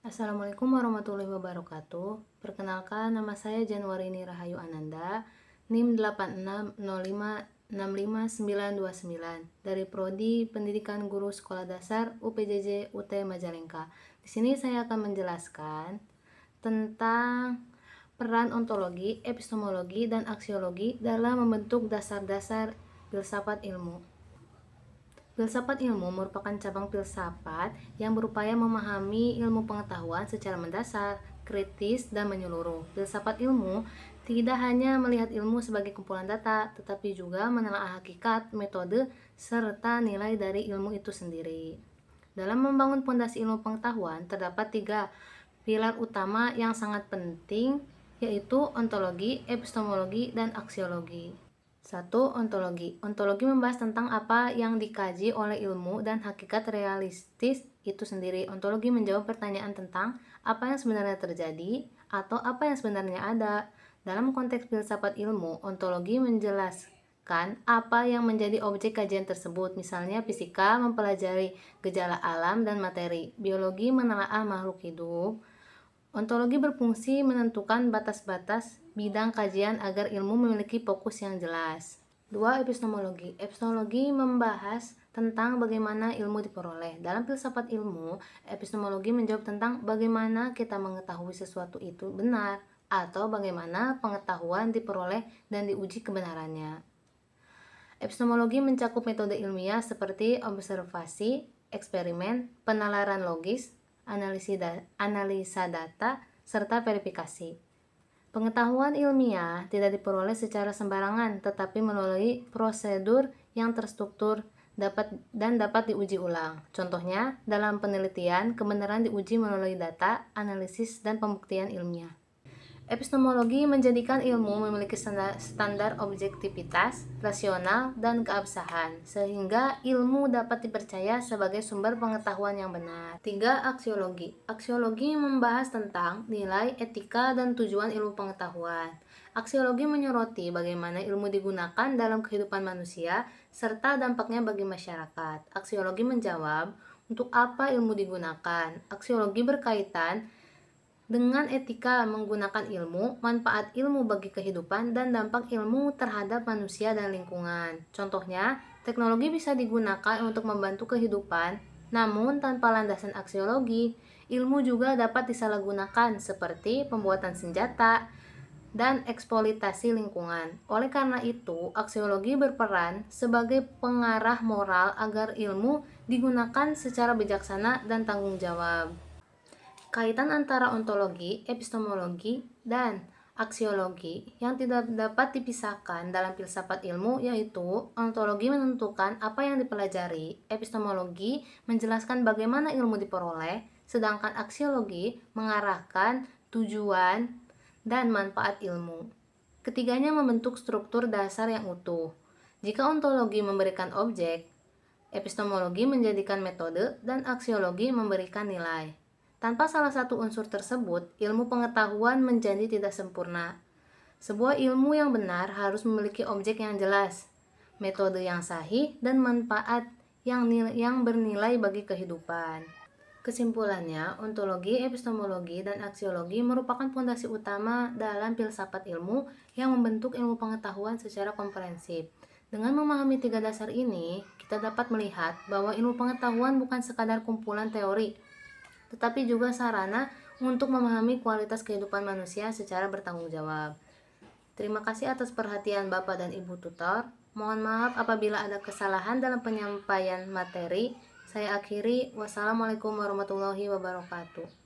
Assalamualaikum warahmatullahi wabarakatuh. Perkenalkan, nama saya Januarini Rahayu Ananda, NIM 86056599 dari Prodi Pendidikan Guru Sekolah Dasar UPJJ UT Majalengka. Di sini saya akan menjelaskan tentang peran ontologi, epistemologi, dan aksiologi dalam membentuk dasar-dasar filsafat ilmu. Filsafat ilmu merupakan cabang filsafat yang berupaya memahami ilmu pengetahuan secara mendasar, kritis, dan menyeluruh. Filsafat ilmu tidak hanya melihat ilmu sebagai kumpulan data, tetapi juga menelaah hakikat, metode, serta nilai dari ilmu itu sendiri. Dalam membangun fondasi ilmu pengetahuan, terdapat 3 pilar utama yang sangat penting, yaitu ontologi, epistemologi, dan aksiologi. 1. Ontologi. Ontologi membahas tentang apa yang dikaji oleh ilmu dan hakikat realistis itu sendiri. Ontologi menjawab pertanyaan tentang apa yang sebenarnya terjadi atau apa yang sebenarnya ada. Dalam konteks filsafat ilmu, ontologi menjelaskan apa yang menjadi objek kajian tersebut. Misalnya, fisika mempelajari gejala alam dan materi, biologi menelaah makhluk hidup. Ontologi berfungsi menentukan batas-batas bidang kajian agar ilmu memiliki fokus yang jelas. 2. Epistemologi. Epistemologi membahas tentang bagaimana ilmu diperoleh. Dalam filsafat ilmu, epistemologi menjawab tentang bagaimana kita mengetahui sesuatu itu benar atau bagaimana pengetahuan diperoleh dan diuji kebenarannya. Epistemologi mencakup metode ilmiah seperti observasi, eksperimen, penalaran logis, analisa data, serta verifikasi. Pengetahuan ilmiah tidak diperoleh secara sembarangan, tetapi melalui prosedur yang terstruktur dapat diuji ulang. Contohnya, dalam penelitian, kebenaran diuji melalui data, analisis, dan pembuktian ilmiah. Epistemologi menjadikan ilmu memiliki standar objektivitas, rasional, dan keabsahan, sehingga ilmu dapat dipercaya sebagai sumber pengetahuan yang benar. 3. Aksiologi. Aksiologi membahas tentang nilai, etika, dan tujuan ilmu pengetahuan. Aksiologi menyoroti bagaimana ilmu digunakan dalam kehidupan manusia, serta dampaknya bagi masyarakat. Aksiologi menjawab, untuk apa ilmu digunakan? Aksiologi berkaitan dengan etika menggunakan ilmu, manfaat ilmu bagi kehidupan, dan dampak ilmu terhadap manusia dan lingkungan. Contohnya, teknologi bisa digunakan untuk membantu kehidupan, namun tanpa landasan aksiologi, ilmu juga dapat disalahgunakan seperti pembuatan senjata dan eksploitasi lingkungan. Oleh karena itu, aksiologi berperan sebagai pengarah moral agar ilmu digunakan secara bijaksana dan tanggung jawab. Kaitan antara ontologi, epistemologi, dan aksiologi yang tidak dapat dipisahkan dalam filsafat ilmu, yaitu ontologi menentukan apa yang dipelajari, epistemologi menjelaskan bagaimana ilmu diperoleh, sedangkan aksiologi mengarahkan tujuan dan manfaat ilmu. Ketiganya membentuk struktur dasar yang utuh. Jika ontologi memberikan objek, epistemologi menjadikan metode, dan aksiologi memberikan nilai. Tanpa salah satu unsur tersebut, ilmu pengetahuan menjadi tidak sempurna. Sebuah ilmu yang benar harus memiliki objek yang jelas, metode yang sahih, dan manfaat yang bernilai bagi kehidupan. Kesimpulannya, ontologi, epistemologi, dan aksiologi merupakan fondasi utama dalam filsafat ilmu yang membentuk ilmu pengetahuan secara komprehensif. Dengan memahami 3 dasar ini, kita dapat melihat bahwa ilmu pengetahuan bukan sekadar kumpulan teori, tetapi juga sarana untuk memahami kualitas kehidupan manusia secara bertanggung jawab. Terima kasih atas perhatian Bapak dan Ibu tutor. Mohon maaf apabila ada kesalahan dalam penyampaian materi. Saya akhiri. Wassalamualaikum warahmatullahi wabarakatuh.